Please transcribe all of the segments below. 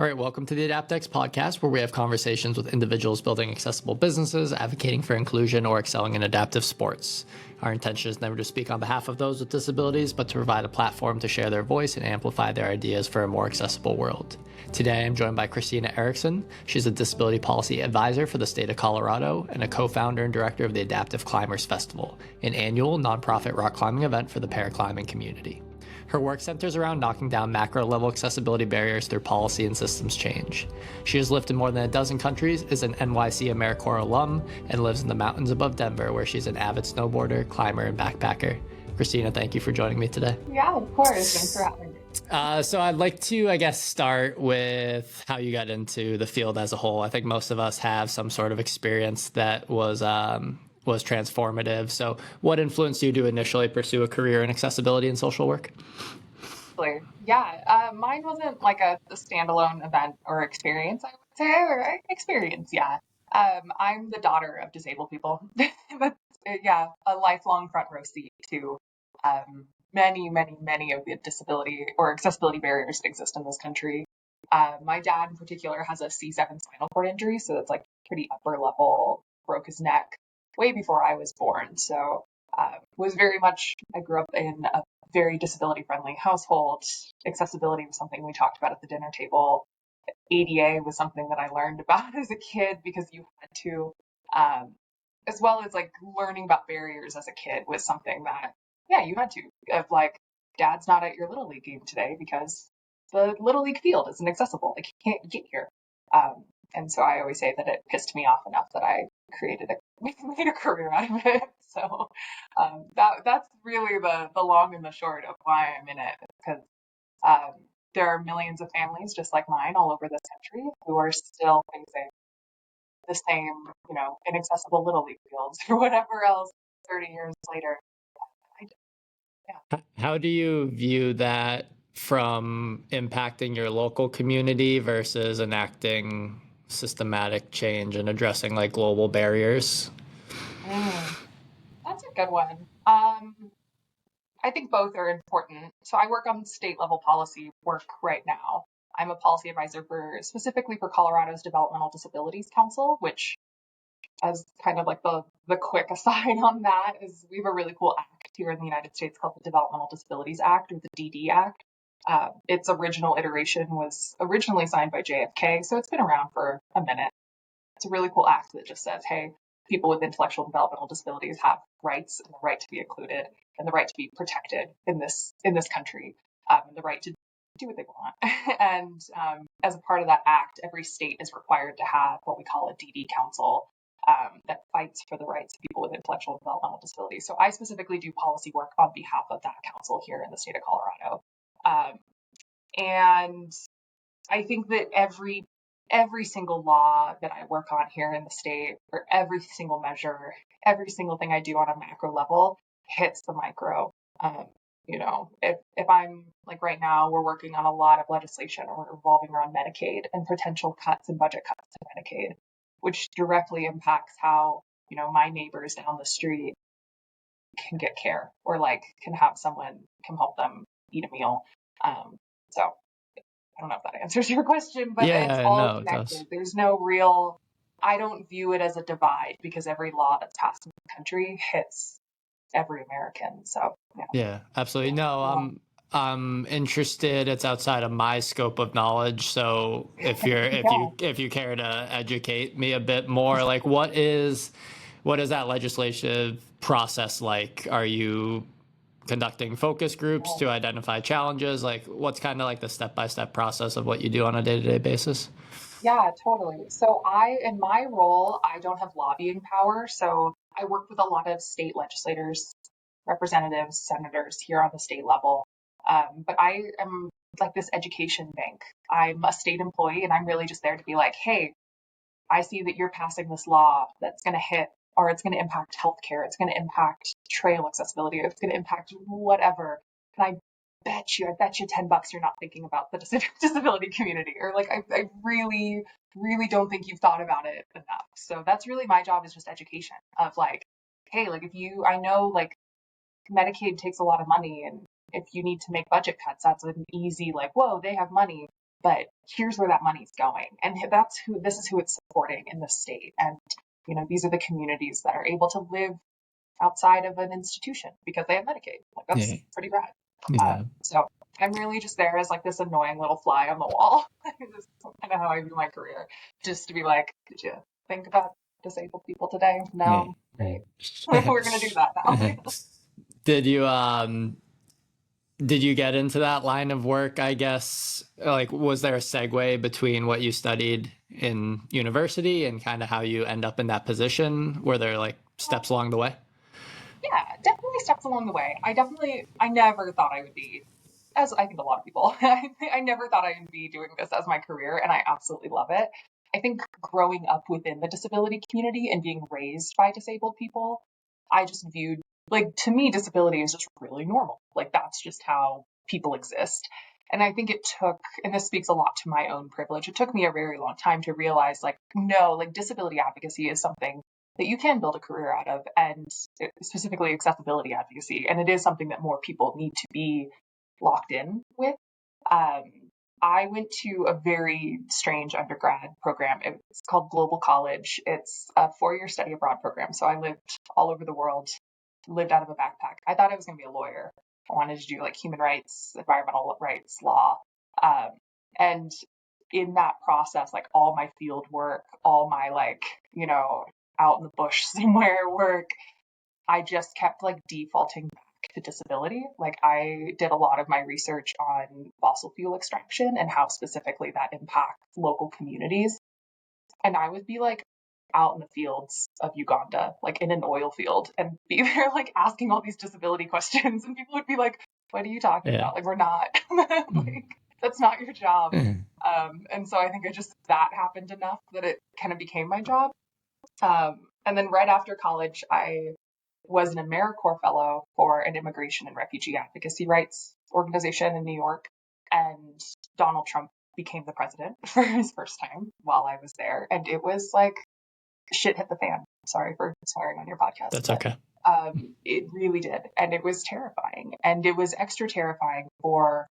All right, welcome to the AdaptX podcast, where we have conversations with individuals building accessible businesses, advocating for inclusion, or excelling in adaptive sports. Our intention is never to speak on behalf of those with disabilities, but to provide a platform to share their voice and amplify their ideas for a more accessible world. Today, I'm joined by Kristina Ericson. She's a disability policy advisor for the state of Colorado and a co-founder and director of the Adaptive Climbers Festival, an annual nonprofit rock climbing event for the paraclimbing community. Her work centers around knocking down macro-level accessibility barriers through policy and systems change. She has lived in more than a dozen countries, is an NYC AmeriCorps alum, and lives in the mountains above Denver, where she's an avid snowboarder, climber, and backpacker. Kristina, thank you for joining me today. Yeah, of course. Thanks for having me. So I'd like to, start with how you got into the field as a whole. I think most of us have some sort of experience that was transformative. So what influenced you to initially pursue a career in accessibility and social work? Yeah, mine wasn't like a standalone event or experience, I would say, or experience, yeah. I'm the daughter of disabled people. But yeah, a lifelong front row seat to many of the disability or accessibility barriers that exist in this country. My dad in particular has a C7 spinal cord injury, so it's like pretty upper level, broke his neck way before I was born. So was very much, I grew up in a very disability friendly household. Accessibility was something we talked about at the dinner table. ADA was something that I learned about as a kid because you had to, as well as like learning about barriers as a kid was something that, yeah, you had to. Of like, dad's not at your Little League game today because the Little League field isn't accessible. Like, you can't get here. And so I always say that it pissed me off enough that I made a career out of it. So that's really the long and the short of why I'm in it, because there are millions of families just like mine all over this country who are still facing the same, inaccessible Little League fields or whatever else 30 years later. Yeah. How do you view that from impacting your local community versus enacting systematic change and addressing like global barriers? That's a good one. I think both are important. So I work on state level policy work right now. I'm a policy advisor specifically for Colorado's Developmental Disabilities Council, which, as kind of like the quick aside on that, is we have a really cool act here in the United States called the Developmental Disabilities Act, or the DD Act. Its original iteration was originally signed by JFK, so it's been around for a minute. It's a really cool act that just says, hey, people with intellectual and developmental disabilities have rights, and the right to be included, and the right to be protected in this country, and the right to do what they want. And as a part of that act, every state is required to have what we call a DD council that fights for the rights of people with intellectual and developmental disabilities. So I specifically do policy work on behalf of that council here in the state of Colorado. And I think that every single law that I work on here in the state, or every single measure, every single thing I do on a macro level hits the micro. If I'm like right now, we're working on a lot of legislation revolving around Medicaid and potential cuts and budget cuts to Medicaid, which directly impacts how, my neighbors down the street can get care or like can have someone can help them eat a meal. So I don't know if that answers your question, but it's all connected. There's no real, I don't view it as a divide because every law that's passed in the country hits every American. So yeah, absolutely. No, I'm interested. It's outside of my scope of knowledge. So if you care to educate me a bit more, like what is that legislative process like? Are you conducting focus groups to identify challenges? Like what's kind of like the step-by-step process of what you do on a day-to-day basis? Yeah, totally. So in my role, I don't have lobbying power. So I work with a lot of state legislators, representatives, senators here on the state level. But I am like this education bank. I'm a state employee and I'm really just there to be like, hey, I see that you're passing this law that's going to hit, or it's going to impact healthcare. It's going to impact trail accessibility. It's going to impact whatever. And I bet you $10 you're not thinking about the disability community, or like, I really, really don't think you've thought about it enough. So that's really my job, is just education of like, hey, like I know like Medicaid takes a lot of money, and if you need to make budget cuts, that's an easy like, whoa, they have money. but here's where that money's going. And this is who it's supporting in the state. And, these are the communities that are able to live outside of an institution because they have Medicaid. Like, that's pretty rad. So I'm really just there as like this annoying little fly on the wall. This is kind of how I view my career, just to be like, did you think about disabled people today? No. Great. We're going to do that now. Did you get into that line of work, I guess? Like, was there a segue between what you studied in university and kind of how you end up in that position? Were there like steps along the way? Yeah, definitely steps along the way. I never thought I would be, as I think a lot of people, I never thought I would be doing this as my career, and I absolutely love it. I think growing up within the disability community and being raised by disabled people, I just viewed, like, to me, disability is just really normal. Like, that's just how people exist. And I think it took, and this speaks a lot to my own privilege, it took me a very long time to realize, like, no, like, disability advocacy is something that you can build a career out of, and specifically accessibility advocacy. And it is something that more people need to be locked in with. I went to a very strange undergrad program. It's called Global College. It's a 4-year study abroad program. So I lived all over the world, lived out of a backpack. I thought I was going to be a lawyer. I wanted to do like human rights, environmental rights, law. And in that process, like all my field work, all my like, out in the bush somewhere work, I just kept like defaulting back to disability. Like I did a lot of my research on fossil fuel extraction and how specifically that impacts local communities. And I would be like out in the fields of Uganda, like in an oil field, and be there like asking all these disability questions, and people would be like, what are you talking about? Like, we're not like, that's not your job. And so I think that happened enough that it kind of became my job. And then right after college, I was an AmeriCorps fellow for an immigration and refugee advocacy rights organization in New York. And Donald Trump became the president for his first time while I was there. And it was like shit hit the fan. Sorry for swearing on your podcast. That's okay. It really did. And it was terrifying. And it was extra terrifying for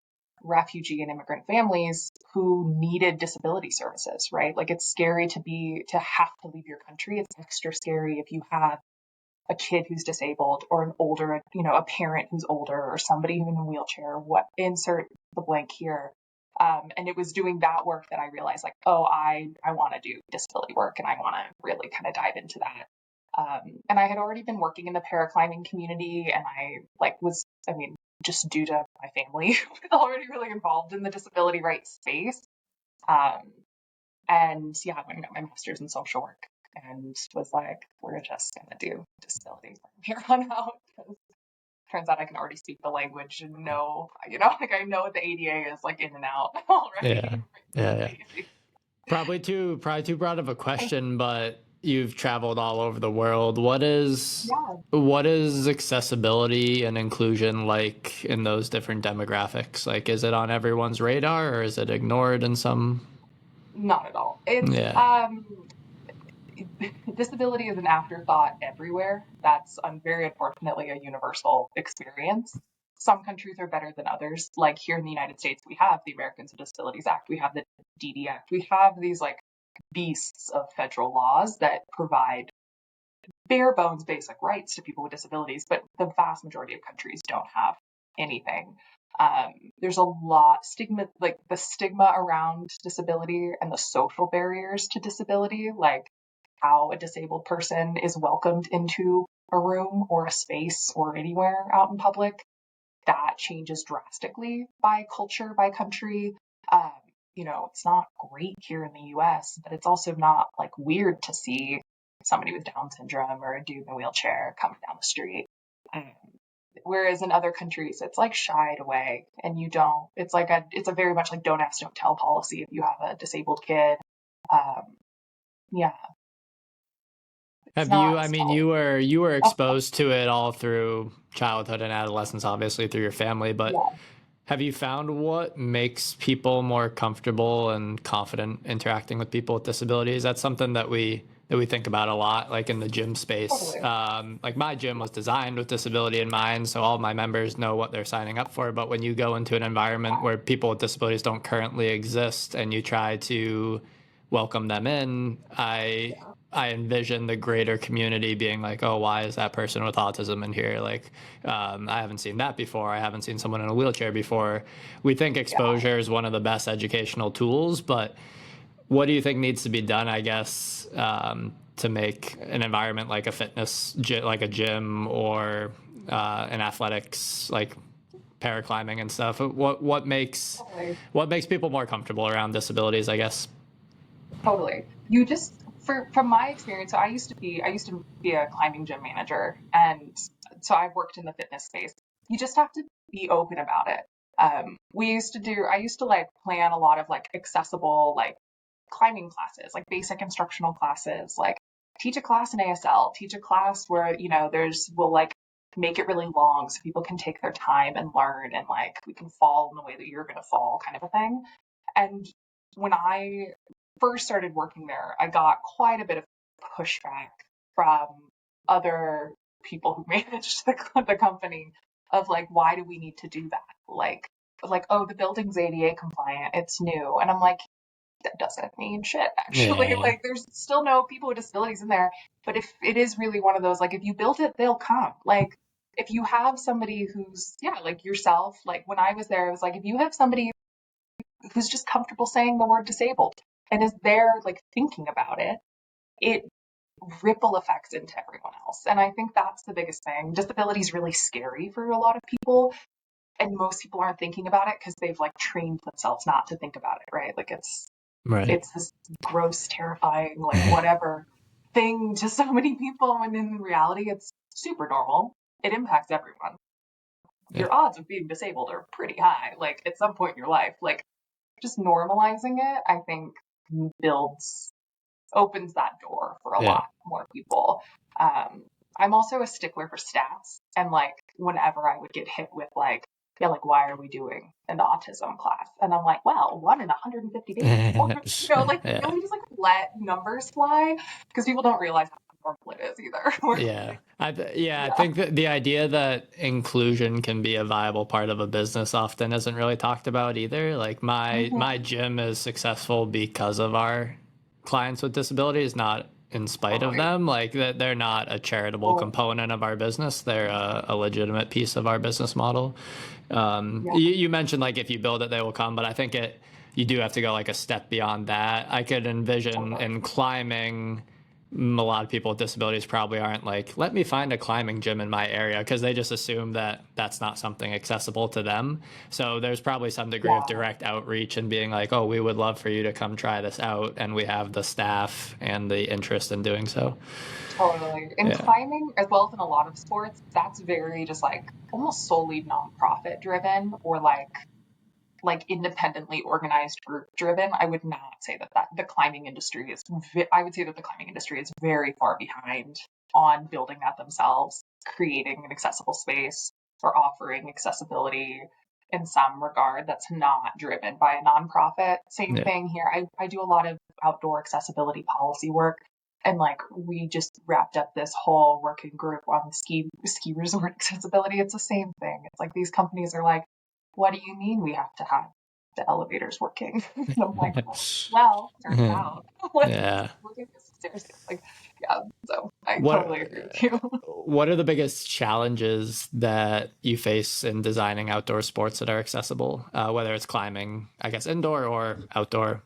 refugee and immigrant families who needed disability services, right? Like it's scary to have to leave your country. It's extra scary if you have a kid who's disabled or an older, a parent who's older or somebody in a wheelchair, insert the blank here. And it was doing that work that I realized like, oh, I want to do disability work and I want to really kind of dive into that. And I had already been working in the paraclimbing community and just due to my family, was already really involved in the disability rights space. And yeah, I went and got my master's in social work and was like, we're just going to do disability from here on out. Turns out I can already speak the language and know, like I know what the ADA is like in and out already. Yeah. Probably too broad of a question, but you've traveled all over the world. What is accessibility and inclusion like in those different demographics? Like, is it on everyone's radar or is it ignored in some? Not at all. Disability is an afterthought everywhere. That's very unfortunately a universal experience. Some countries are better than others. Like here in the United States, we have the Americans with Disabilities Act. We have the DD Act. We have these like beasts of federal laws that provide bare bones basic rights to people with disabilities, but the vast majority of countries don't have anything. There's a lot stigma, like the stigma around disability and the social barriers to disability, like how a disabled person is welcomed into a room or a space or anywhere out in public. That changes drastically by culture, by country. It's not great here in the US, but it's also not like weird to see somebody with Down syndrome or a dude in a wheelchair coming down the street. Whereas in other countries, it's like shied away and it's a very much like don't ask, don't tell policy if you have a disabled kid. You were exposed to it all through childhood and adolescence, obviously through your family, but have you found what makes people more comfortable and confident interacting with people with disabilities? That's something that we that we think about a lot, like in the gym space. Totally. Like my gym was designed with disability in mind, so all my members know what they're signing up for. But when you go into an environment where people with disabilities don't currently exist and you try to welcome them in, I envision the greater community being like, oh, why is that person with autism in here? Like, I haven't seen that before. I haven't seen someone in a wheelchair before. We think exposure is one of the best educational tools, but what do you think needs to be done, I guess, to make an environment like a fitness, like a gym or an athletics, like paraclimbing and stuff? What makes people more comfortable around disabilities, I guess? Totally. You just from my experience, so I used to be a climbing gym manager, and so I've worked in the fitness space. You just have to be open about it. I used to like plan a lot of like accessible like climbing classes, like basic instructional classes, like teach a class in ASL, teach a class where, we'll like make it really long so people can take their time and learn, and like we can fall in the way that you're going to fall, kind of a thing. And when I first started working there, I got quite a bit of pushback from other people who managed the company of like, why do we need to do that? Like, oh, the building's ADA compliant, it's new. And I'm like, that doesn't mean shit, actually. Yeah. Like, there's still no people with disabilities in there. But if it is really one of those, like, if you build it, they'll come. Like, if you have somebody who's, like yourself, like when I was there, it was like, if you have somebody who's just comfortable saying the word disabled and is there, like, thinking about it, it ripple effects into everyone else. And I think that's the biggest thing. Disability is really scary for a lot of people. And most people aren't thinking about it because they've like trained themselves not to think about it, right? Like it's this gross, terrifying, like whatever thing to so many people, when in reality it's super normal. It impacts everyone. Your odds of being disabled are pretty high, like at some point in your life. Like just normalizing it, I think, opens that door for a lot more people. I'm also a stickler for stats, and like whenever I would get hit with like, why are we doing an autism class? And I'm like, well, 1 in 150 days. Really just like let numbers fly, because people don't realize how normal it is either. I think that the idea that inclusion can be a viable part of a business often isn't really talked about either. Like my gym is successful because of our clients with disabilities, not in spite of them. Like that, they're not a charitable component of our business. They're a legitimate piece of our business model. You mentioned like if you build it, they will come, but I think you do have to go like a step beyond that. I could envision in climbing, a lot of people with disabilities probably aren't like, let me find a climbing gym in my area, because they just assume that that's not something accessible to them. So there's probably some degree of direct outreach and being like, oh, we would love for you to come try this out, and we have the staff and the interest in doing so. Totally. In climbing, as well as in a lot of sports, that's very just like almost solely nonprofit driven, or like independently organized group driven. I would not say that the climbing industry is, I would say that the climbing industry is very far behind on building that themselves, creating an accessible space or offering accessibility in some regard that's not driven by a nonprofit. Same thing here. I do a lot of outdoor accessibility policy work. And like we just wrapped up this whole working group on ski resort accessibility. It's the same thing. It's like these companies are like, what do you mean we have to have the elevators working? And I'm like, well, turns out, we're taking this seriously. Like, so I totally agree with you. What are the biggest challenges that you face in designing outdoor sports that are accessible, whether it's climbing, I guess, indoor or outdoor?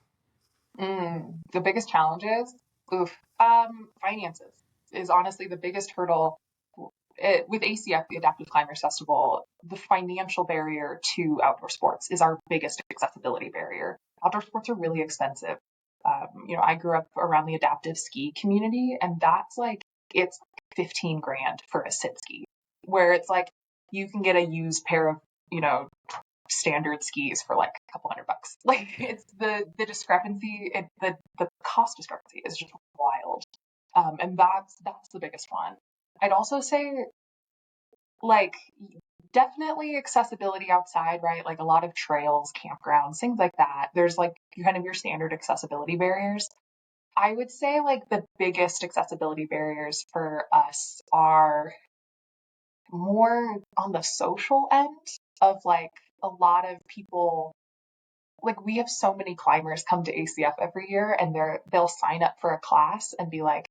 The biggest challenges, finances is honestly the biggest hurdle. With ACF, the Adaptive Climbers Festival, the financial barrier to outdoor sports is our biggest accessibility barrier. Outdoor sports are really expensive. I grew up around the adaptive ski community, and that's like, it's 15 grand for a sit ski, where it's like you can get a used pair of, standard skis for like a couple $100. Like it's the discrepancy, the cost discrepancy is just wild. And that's the biggest one. I'd also say, like, definitely accessibility outside, right? Like a lot of trails, campgrounds, things like that. There's like kind of your standard accessibility barriers. I would say like the biggest accessibility barriers for us are more on the social end of like a lot of people. Like we have so many climbers come to ACF every year and they'll sign up for a class and be like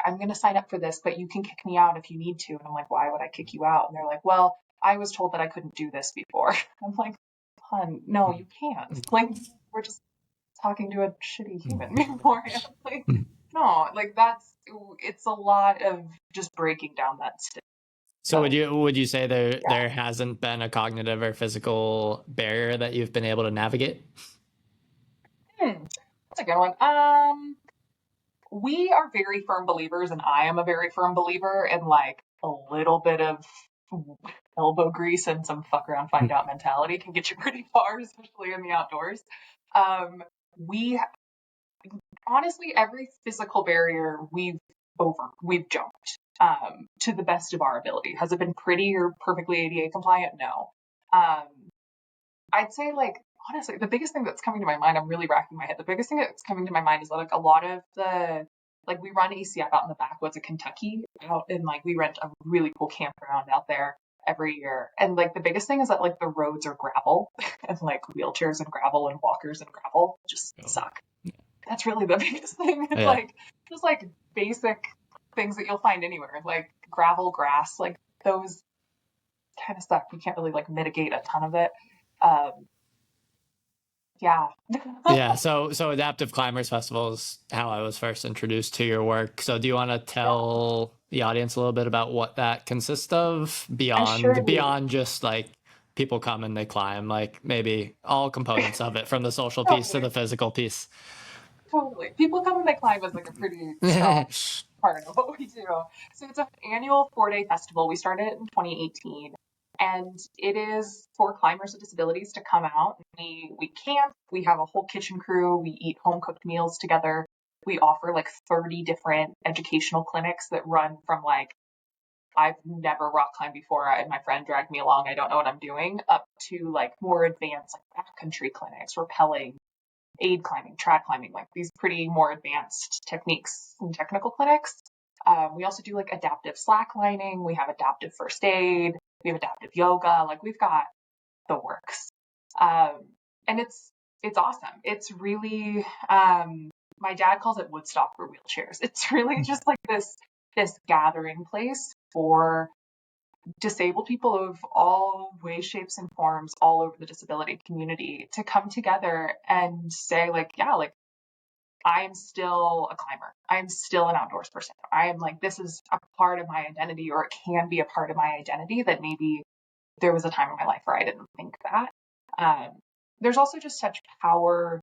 I'm going to sign up for this, but you can kick me out if you need to. And I'm like, why would I kick you out? And they're like, well, I was told that I couldn't do this before. I'm like, hun, no, you can't. Like we're just talking to a shitty human beforehand. Like, no, like it's a lot of just breaking down that stigma. So would you say there hasn't been a cognitive or physical barrier that you've been able to navigate? That's a good one. We are very firm believers, and I am a very firm believer in like a little bit of elbow grease and some fuck around find out mentality can get you pretty far, especially in the outdoors. We honestly, every physical barrier we've jumped to the best of our ability. Has it been pretty or perfectly ADA compliant? No. I'd say like honestly, the biggest thing that's coming to my mind, I'm really racking my head. The biggest thing that's coming to my mind is that like a lot of the like we run ACF out in the backwoods of Kentucky out and like we rent a really cool campground out there every year. And like the biggest thing is that like the roads are gravel and like wheelchairs and gravel and walkers and gravel just suck. That's really the biggest thing. It's like just like basic things that you'll find anywhere, like gravel, grass, like those kind of stuff. You can't really like mitigate a ton of it. Yeah. So Adaptive Climbers Festival is how I was first introduced to your work. So do you want to tell the audience a little bit about what that consists of beyond just like people come and they climb, like maybe all components of it from the social piece to the physical piece? Totally. People come and they climb is like a pretty strong part of what we do. So it's an annual 4-day festival. We started it in 2018. And it is for climbers with disabilities to come out. We camp, we have a whole kitchen crew, we eat home cooked meals together. We offer like 30 different educational clinics that run from like, I've never rock climbed before and my friend dragged me along, I don't know what I'm doing, up to like more advanced like backcountry clinics, rappelling, aid climbing, trad climbing, like these pretty more advanced techniques and technical clinics. We also do like adaptive slacklining, we have adaptive first aid, we have adaptive yoga, like we've got the works. And it's awesome. It's really, my dad calls it Woodstock for wheelchairs. It's really just like this gathering place for disabled people of all ways, shapes, and forms all over the disability community to come together and say like, yeah, like I am still a climber. I am still an outdoors person. I am like, this is a part of my identity, or it can be a part of my identity that maybe there was a time in my life where I didn't think that. There's also just such power.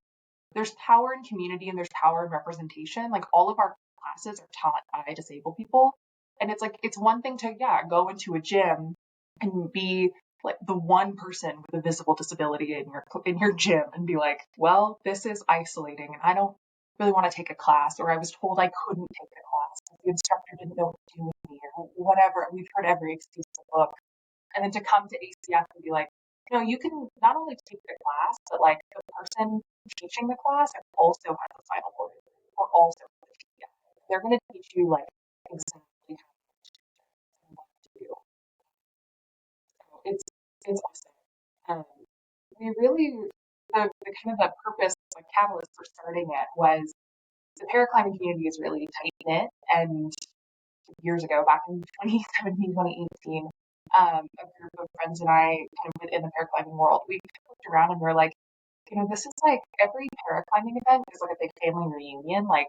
There's power in community and there's power in representation. Like all of our classes are taught by disabled people. And it's like, it's one thing to, go into a gym and be like the one person with a visible disability in your gym and be like, well, this is isolating and I don't really want to take a class, or I was told I couldn't take a class because the instructor didn't know what to do with me, or whatever. We've heard every excuse in the book. And then to come to ACF and be like, you can not only take the class, but like the person teaching the class also has a final word, or also they're going to teach you like exactly how to do. So it's awesome. We really the kind of the purpose, like catalyst for starting it was the paraclimbing community is really tight knit, and years ago, back in 2017, 2018, a group of friends and I kind of within the paraclimbing world, we looked around and we're like, this is like every paraclimbing event is like a big family reunion, like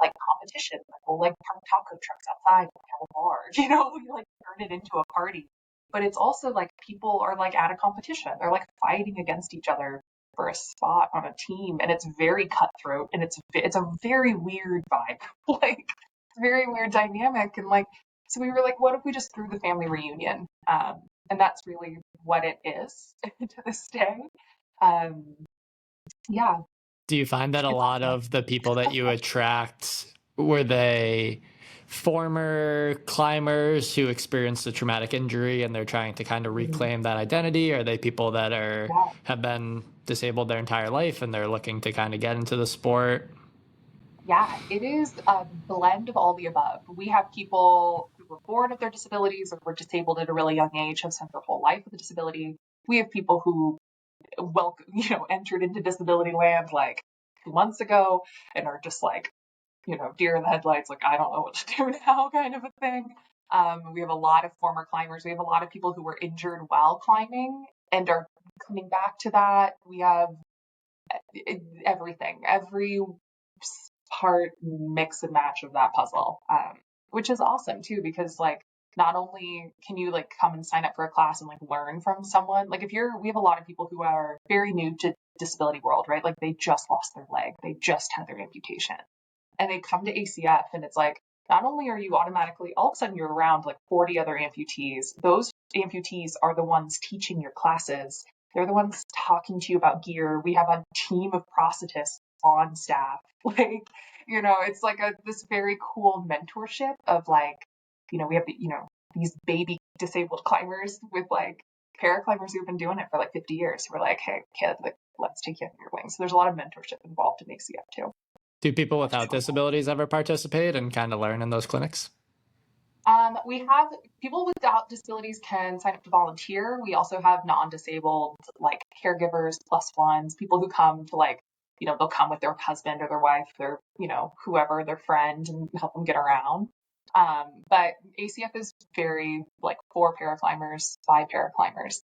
competition. Like we'll like park taco trucks outside and have a bar, we like turn it into a party. But it's also like people are like at a competition. They're like fighting against each other for a spot on a team, and it's very cutthroat, and it's a very weird vibe. Like it's a very weird dynamic, and like so we were like, what if we just threw the family reunion? And that's really what it is to this day. Yeah. Do you find that a lot of the people that you attract, were they former climbers who experienced a traumatic injury and they're trying to kind of reclaim that identity? Are they people that have been disabled their entire life and they're looking to kind of get into the sport? Yeah, it is a blend of all the above. We have people who were born with their disabilities or were disabled at a really young age, have spent their whole life with a disability. We have people who entered into disability land like 2 months ago and are just like, deer in the headlights, like, I don't know what to do now kind of a thing. We have a lot of former climbers. We have a lot of people who were injured while climbing and are coming back to that. We have everything, every part mix and match of that puzzle, which is awesome too, because like not only can you like come and sign up for a class and like learn from someone, like we have a lot of people who are very new to disability world, right? Like they just lost their leg, they just had their amputation, and they come to ACF, and it's like not only are you automatically all of a sudden you're around like 40 other amputees. Those amputees are the ones teaching your classes. They're the ones talking to you about gear. We have a team of prosthetists on staff. Like, it's like this very cool mentorship of like, we have, these baby disabled climbers with like paraclimbers who've been doing it for like 50 years. We're like, hey, kid, like, let's take you under your wings. So there's a lot of mentorship involved in ACF too. Do people without disabilities ever participate and kind of learn in those clinics? We have people without disabilities can sign up to volunteer. We also have non-disabled like caregivers, plus ones, people who come to like, they'll come with their husband or their wife, their, whoever, their friend, and help them get around. But ACF is very like for paraclimbers, by paraclimbers.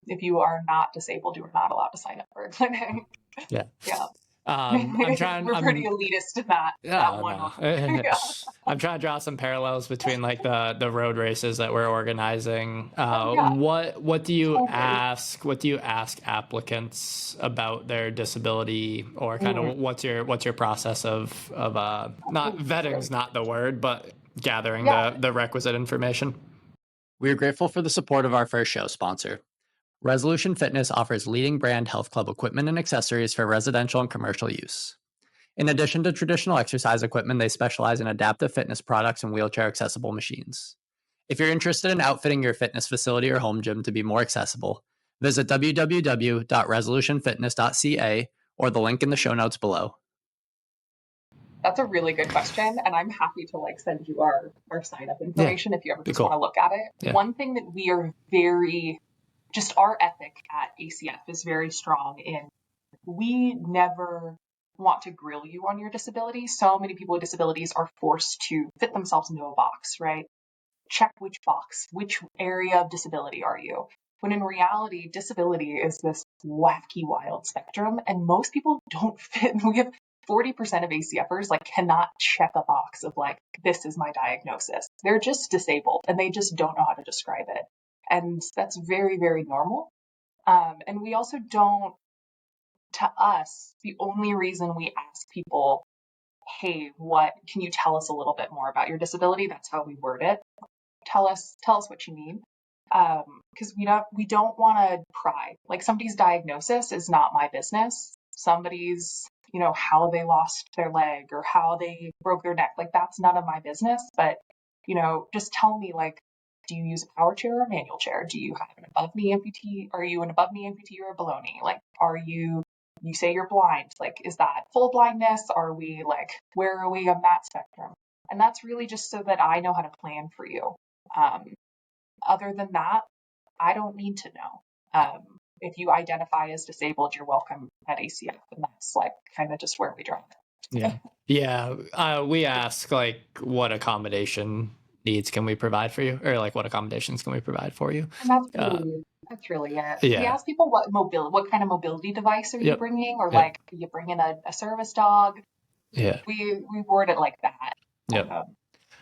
If you are not disabled, you are not allowed to sign up for a clinic. Yeah. Yeah. I'm trying. We're pretty elitist in that. Yeah, one. no. Yeah. I'm trying to draw some parallels between like the road races that we're organizing. Yeah. What do you Okay. ask? What do you ask applicants about their disability, or kind of what's your process of not vetting's not the word, but gathering the requisite information? We are grateful for the support of our first show sponsor. Resolution Fitness offers leading brand health club equipment and accessories for residential and commercial use. In addition to traditional exercise equipment, they specialize in adaptive fitness products and wheelchair accessible machines. If you're interested in outfitting your fitness facility or home gym to be more accessible, visit www.resolutionfitness.ca or the link in the show notes below. That's a really good question, and I'm happy to like send you our sign up information if you ever just want to look at it. Yeah. One thing that we are just our ethic at ACF is very strong in, we never want to grill you on your disability. So many people with disabilities are forced to fit themselves into a box, right? Check which box, which area of disability are you? When in reality, disability is this wacky, wild spectrum, and most people don't fit. We have 40% of ACFers like cannot check a box of like, this is my diagnosis. They're just disabled and they just don't know how to describe it. And that's very, very normal. And we also don't, to us, the only reason we ask people, hey, can you tell us a little bit more about your disability? That's how we word it. Tell us what you need. Because we don't want to pry. Like somebody's diagnosis is not my business. Somebody's, how they lost their leg or how they broke their neck. Like that's none of my business. But, just tell me like, do you use a power chair or a manual chair? Do you have an above knee amputee? Are you an above knee amputee or a below knee? Like, you say you're blind. Like, is that full blindness? Are we like, where are we on that spectrum? And that's really just so that I know how to plan for you. Other than that, I don't need to know. If you identify as disabled, you're welcome at ACF. And that's like kind of just where we draw it. Yeah. We ask like, what accommodation needs can we provide for you, or like what accommodations can we provide for you? And that's really it. We ask people what kind of mobility device are you bringing, or like are you bringing a service dog? Yeah, we word it like that.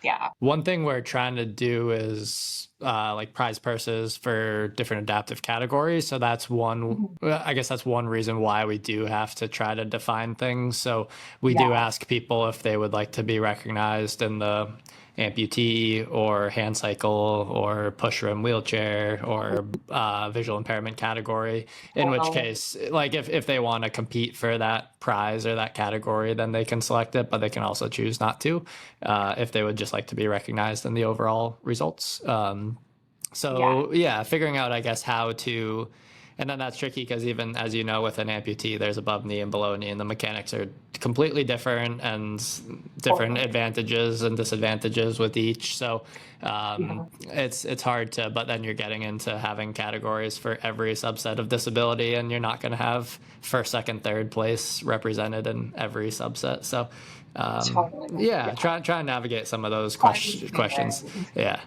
Yeah. One thing we're trying to do is like prize purses for different adaptive categories. So that's one, I guess that's one reason why we do have to try to define things. So we do ask people if they would like to be recognized in the amputee or hand cycle or push room wheelchair or visual impairment category, in which case, like if they want to compete for that prize or that category, then they can select it, but they can also choose not to if they would just like to be recognized in the overall results. Figuring out, I guess, how to And then that's tricky because even as you know, with an amputee, there's above knee and below knee, and the mechanics are completely different and different advantages and disadvantages with each. So it's hard to, but then you're getting into having categories for every subset of disability, and you're not going to have first, second, third place represented in every subset. So try and navigate some of those questions. Yeah.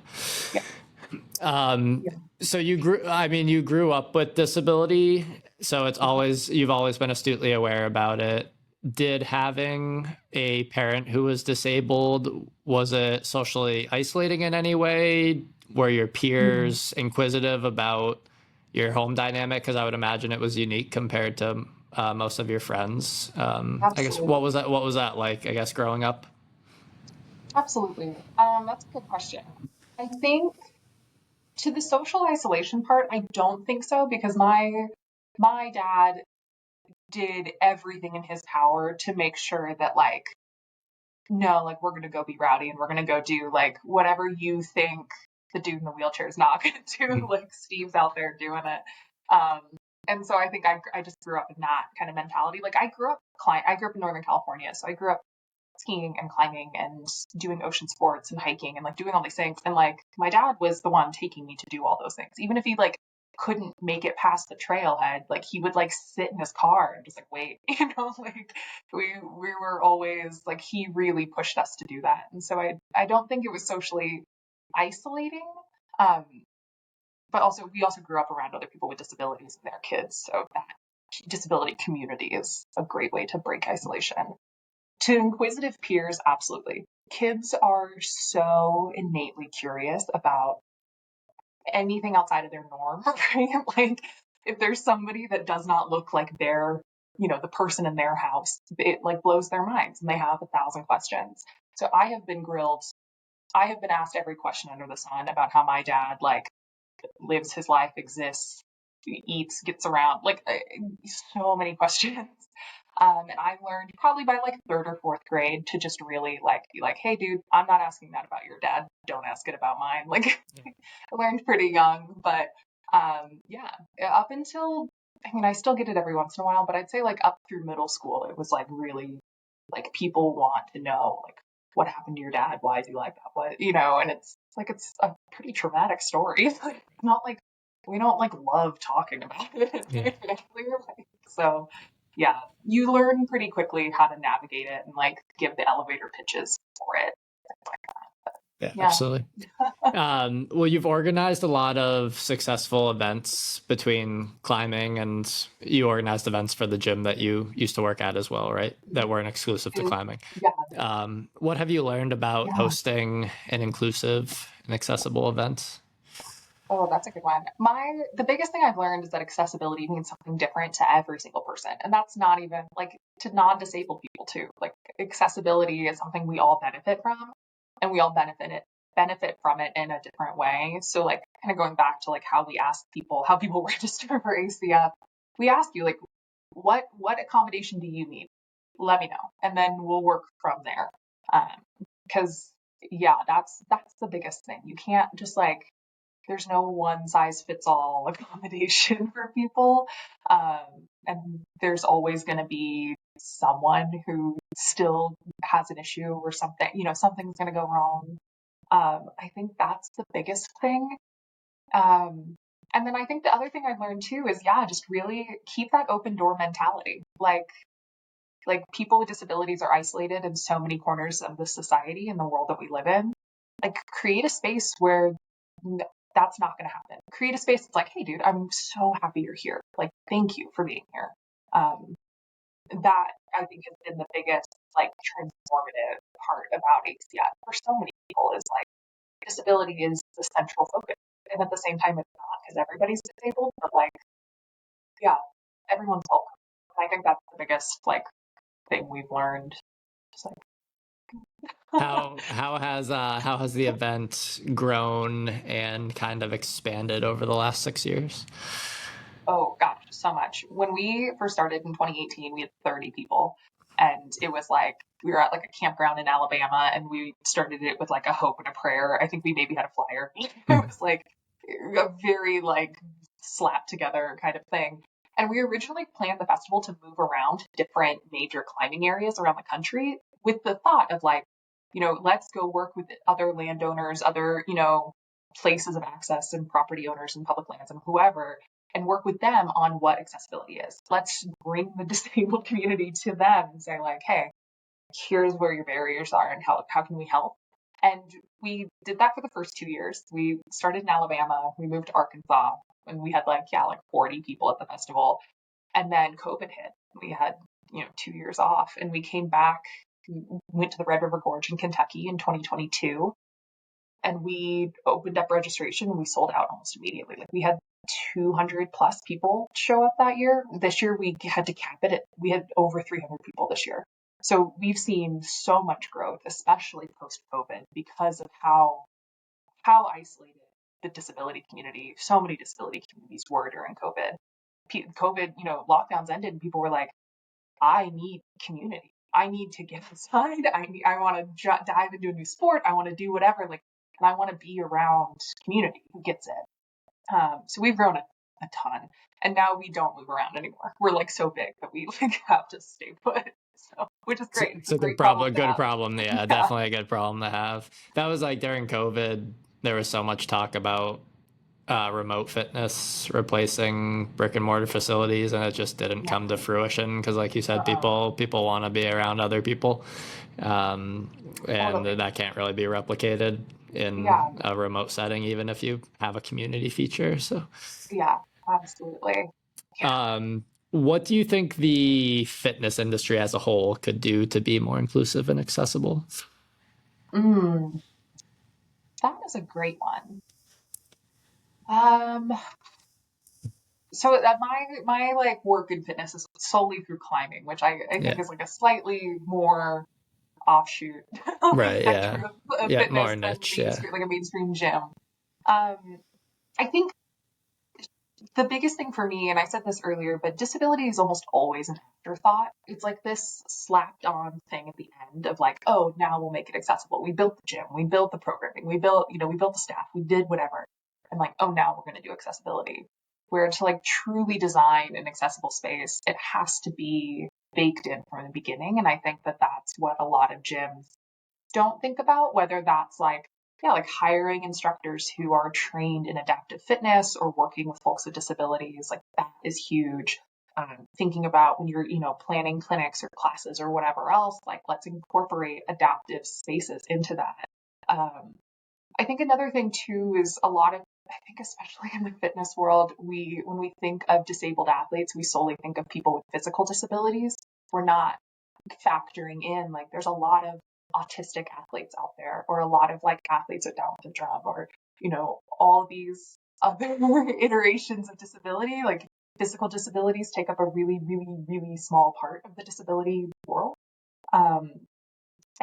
So you grew up with disability, so you've always been astutely aware about it. Did having a parent who was disabled, was it socially isolating in any way? Were your peers inquisitive about your home dynamic? Because I would imagine it was unique compared to most of your friends. I guess what was that like, I guess, growing up? Absolutely. That's a good question. I think to the social isolation part, I don't think so, because my dad did everything in his power to make sure that no, we're gonna go be rowdy and we're gonna go do whatever you think the dude in the wheelchair is not gonna do. Steve's out there doing it. And so I think I just grew up in that kind of mentality. I grew up in Northern California, so I grew up skiing and climbing and doing ocean sports and hiking and doing all these things. And my dad was the one taking me to do all those things. Even if he couldn't make it past the trailhead, he would sit in his car and just wait, we were always he really pushed us to do that. And so I don't think it was socially isolating. But also we also grew up around other people with disabilities and their kids. So that disability community is a great way to break isolation. To inquisitive peers, absolutely. Kids are so innately curious about anything outside of their norm, right? If there's somebody that does not look like they're, the person in their house, it blows their minds and they have 1,000 questions. So I have been asked every question under the sun about how my dad lives his life, exists, eats, gets around, so many questions. And I learned probably by third or fourth grade to just really be hey dude, I'm not asking that about your dad. Don't ask it about mine. I learned pretty young, but up until, I still get it every once in a while, but I'd say up through middle school, it was really people want to know what happened to your dad? Why is he like that? What, and it's a pretty traumatic story. It's not we don't love talking about it. Yeah. So yeah, you learn pretty quickly how to navigate it and give the elevator pitches for it. Yeah, absolutely. Well, you've organized a lot of successful events between climbing, and you organized events for the gym that you used to work at as well, right? That weren't exclusive to climbing. Yeah. What have you learned about hosting an inclusive and accessible event? Oh, that's a good one. The biggest thing I've learned is that accessibility means something different to every single person. And that's not even to non-disabled people too. Accessibility is something we all benefit from, and we all benefit from it in a different way. So kind of going back to how we ask people, how people register for ACF, we ask you what accommodation do you need? Let me know. And then we'll work from there. Because that's the biggest thing. You can't just there's no one size fits all accommodation for people. And there's always going to be someone who still has an issue or something, something's going to go wrong. I think that's the biggest thing. And then I think the other thing I've learned too is, just really keep that open door mentality. People with disabilities are isolated in so many corners of the society and the world that we live in. Create a space where that's not going to happen. Create a space that's hey dude, I'm so happy you're here. Thank you for being here. That I think has been the biggest transformative part about ACF for so many people is disability is the central focus. And at the same time, it's not, because everybody's disabled, but everyone's welcome. And I think that's the biggest thing we've learned. Just how has the event grown and kind of expanded over the last 6 years? Oh gosh, so much. When we first started in 2018, we had 30 people, and it was we were at a campground in Alabama, and we started it with a hope and a prayer. I think we maybe had a flyer. It was a very slapped together kind of thing. And we originally planned the festival to move around different major climbing areas around the country with the thought of like, let's go work with other landowners, other, places of access and property owners and public lands and whoever, and work with them on what accessibility is. Let's bring the disabled community to them and say like, hey, here's where your barriers are and how can we help? And we did that for the first 2 years. We started in Alabama, we moved to Arkansas, and we had like 40 people at the festival. And then COVID hit. We had, 2 years off, and we came back, we went to the Red River Gorge in Kentucky in 2022. And we opened up registration and we sold out almost immediately. Like we had 200 plus people show up that year. This year we had to cap it. We had over 300 people this year. So we've seen so much growth, especially post-COVID, because of how isolated the disability community, so many disability communities were during COVID. COVID, lockdowns ended and people were like, I need community. I need to get inside. I want to dive into a new sport. I want to do whatever. Like, and I want to be around community who gets it. So we've grown a ton, and now we don't move around anymore. We're like so big that we like have to stay put. So, which is great. It's a great problem. to have. Problem. Yeah, definitely a good problem to have. That was like during COVID, there was so much talk about remote fitness replacing brick and mortar facilities, and it just didn't come to fruition because, like you said, people want to be around other people, and that can't really be replicated in a remote setting, even if you have a community feature. So yeah, absolutely. What do you think the fitness industry as a whole could do to be more inclusive and accessible? That is a great one. So that my like work in fitness is solely through climbing, which I think is like a slightly more offshoot right of fitness more than niche, like a mainstream gym. I think the biggest thing for me, and I said this earlier, but disability is almost always an afterthought. It's like this slapped on thing at the end of like, oh, now we'll make it accessible. We built the gym, we built the programming, we built the staff, we did whatever. And like, oh, now we're going to do accessibility. Where to like truly design an accessible space, it has to be baked in from the beginning. And I think that that's what a lot of gyms don't think about, whether that's like hiring instructors who are trained in adaptive fitness or working with folks with disabilities. Like that is huge. Thinking about when you're, planning clinics or classes or whatever else, like let's incorporate adaptive spaces into that. I think another thing too is I think especially in the fitness world, when we think of disabled athletes, we solely think of people with physical disabilities. We're not factoring in like there's a lot of autistic athletes out there, or a lot of like athletes with Down syndrome, or all these other iterations of disability. Like physical disabilities take up a really, really, really small part of the disability world.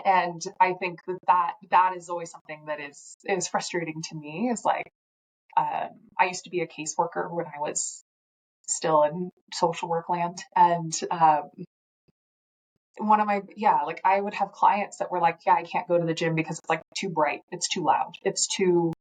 And I think that is always something that is frustrating to me. Is like I used to be a caseworker when I was still in social work land, and one of my I would have clients that were like, I can't go to the gym because it's like too bright, it's too loud, there's too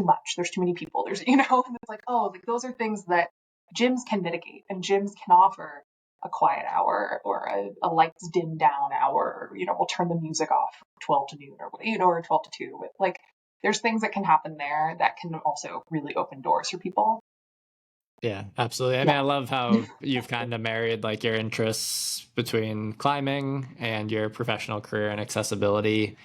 much, there's too many people, and it's like, oh, like those are things that gyms can mitigate, and gyms can offer a quiet hour or a lights dim down hour, we'll turn the music off 12 to noon or 12 to 2. Like there's things that can happen there that can also really open doors for people. Yeah, absolutely. I mean, I love how you've kind of married like your interests between climbing and your professional career and accessibility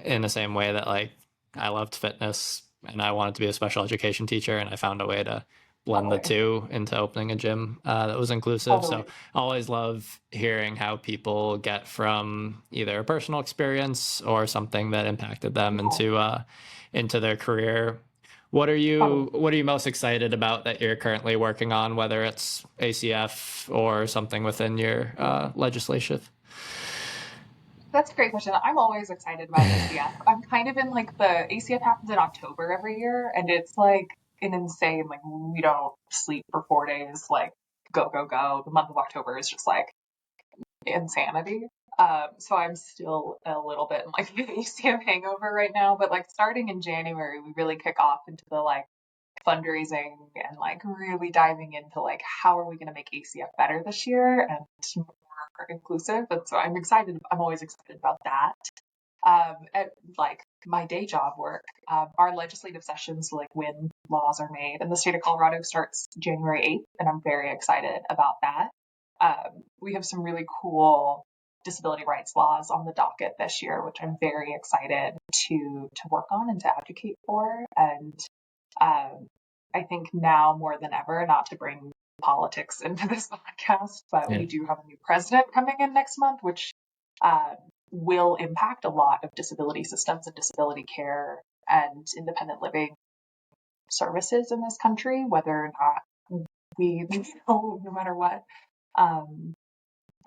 in the same way that like I loved fitness and I wanted to be a special education teacher, and I found a way to blend the two into opening a gym that was inclusive. So I always love hearing how people get from either a personal experience or something that impacted them into their career. What are you most excited about that you're currently working on, whether it's ACF or something within your legislation? That's a great question. I'm always excited about ACF. I'm kind of in like the ACF happens in October every year, and it's like an insane, like we don't sleep for 4 days, like go, go, go. The month of October is just like insanity. So I'm still a little bit in like the ACF hangover right now, but like starting in January, we really kick off into the like fundraising and like really diving into like how are we going to make ACF better this year and more inclusive. And so I'm excited. I'm always excited about that. At like my day job work, our legislative sessions, like when laws are made, and the state of Colorado starts January 8th, and I'm very excited about that. We have some really cool disability rights laws on the docket this year, which I'm very excited to work on and to advocate for. And I think now more than ever, not to bring politics into this podcast, but we do have a new president coming in next month, which will impact a lot of disability systems and disability care and independent living services in this country, whether or not we know, no matter what. And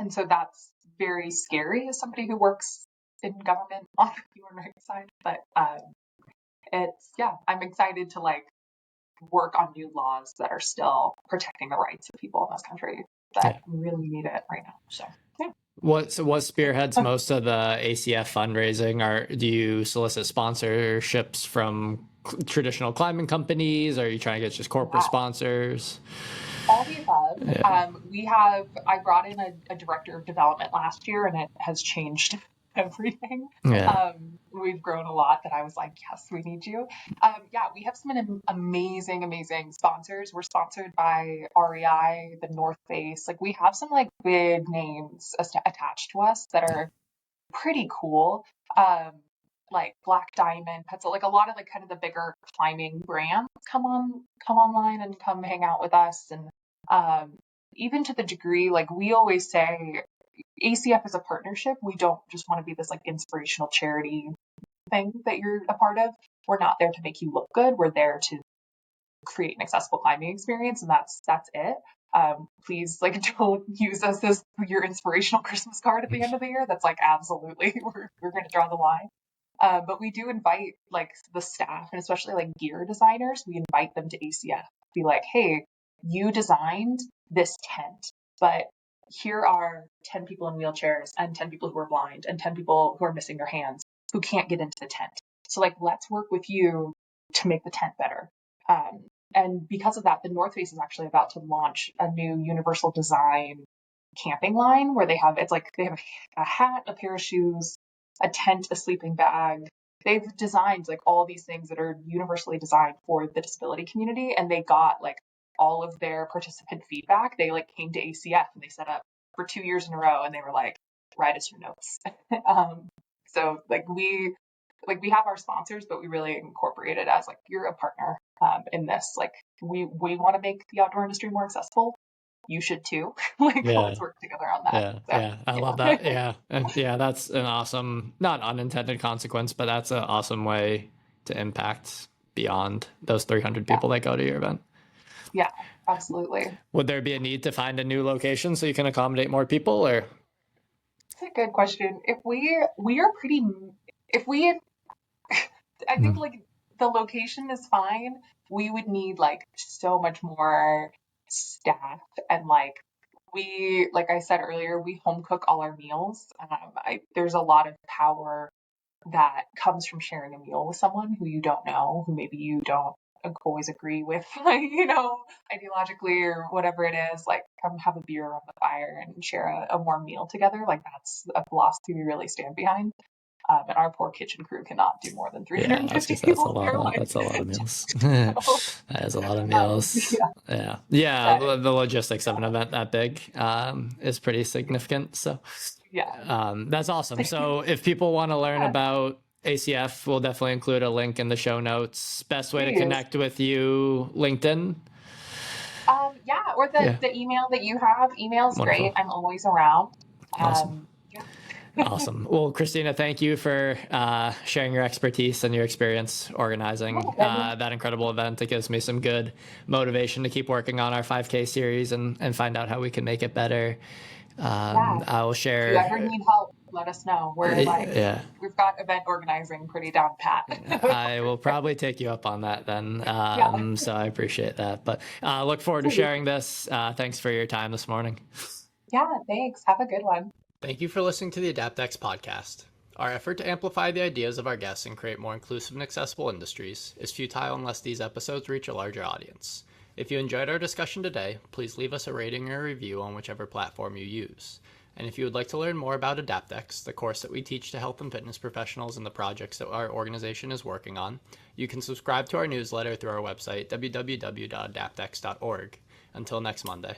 so that's very scary as somebody who works in government on the human rights side. But I'm excited to like work on new laws that are still protecting the rights of people in this country that really need it right now. So yeah. What spearheads most of the ACF fundraising? Do you solicit sponsorships from traditional climbing companies? Or are you trying to get just corporate sponsors? All the above. Yeah. I brought in a director of development last year, and it has changed everything. Yeah. We've grown a lot that I was like, yes, we need you. We have some amazing sponsors. We're sponsored by REI, the North Face. Like we have some like big names attached to us that are pretty cool. Like Black Diamond, Petzl, like a lot of like kind of the bigger climbing brands come online and come hang out with us. And even to the degree, like we always say, ACF is a partnership. We don't just want to be this like inspirational charity thing that you're a part of. We're not there to make you look good. We're there to create an accessible climbing experience, and that's it. Please like don't use us as your inspirational Christmas card at the end of the year. That's like absolutely we're going to draw the line. But we do invite like the staff and especially like gear designers. We invite them to ACF. Be like, hey, you designed this tent, but here are 10 people in wheelchairs and 10 people who are blind and 10 people who are missing their hands who can't get into the tent. So like, let's work with you to make the tent better. And because of that, the North Face is actually about to launch a new universal design camping line where they have a hat, a pair of shoes, a tent, a sleeping bag. They've designed like all these things that are universally designed for the disability community, and they got like all of their participant feedback. They like came to ACF and they set up for 2 years in a row, and they were like, write us your notes. So like we have our sponsors, but we really incorporate it as like you're a partner in this. Like we want to make the outdoor industry more accessible. You should too. Let's work together on that. I love that. And that's an awesome, not unintended consequence, but that's an awesome way to impact beyond those 300 people that go to your event. Yeah, absolutely. Would there be a need to find a new location so you can accommodate more people, or? That's a good question. I think like the location is fine. We would need like so much more staff, and like I said earlier, we home cook all our meals. There's a lot of power that comes from sharing a meal with someone who you don't know, who maybe you don't always agree with, ideologically or whatever it is. Like, come have a beer on the fire and share a warm meal together. Like, that's a philosophy we really stand behind. And our poor kitchen crew cannot do more than 350 people. That's a lot of meals. That is a lot of meals. The logistics of an event that big is pretty significant. So that's awesome. So if people want to learn about ACF, we'll definitely include a link in the show notes. Best way to connect with you, LinkedIn? Or the email that you have. Email's Wonderful. Great. I'm always around. Awesome. Awesome. Well, Kristina, thank you for sharing your expertise and your experience organizing that incredible event. It gives me some good motivation to keep working on our 5K series and find out how we can make it better. I will share. If you ever need help, let us know. We've got event organizing pretty down pat. I will probably take you up on that then. So I appreciate that. But look forward to sharing this. Thanks for your time this morning. Yeah, thanks. Have a good one. Thank you for listening to the AdaptX podcast. Our effort to amplify the ideas of our guests and create more inclusive and accessible industries is futile unless these episodes reach a larger audience. If you enjoyed our discussion today, please leave us a rating or a review on whichever platform you use. And if you would like to learn more about AdaptX, the course that we teach to health and fitness professionals and the projects that our organization is working on, you can subscribe to our newsletter through our website, www.adaptx.org. Until next Monday.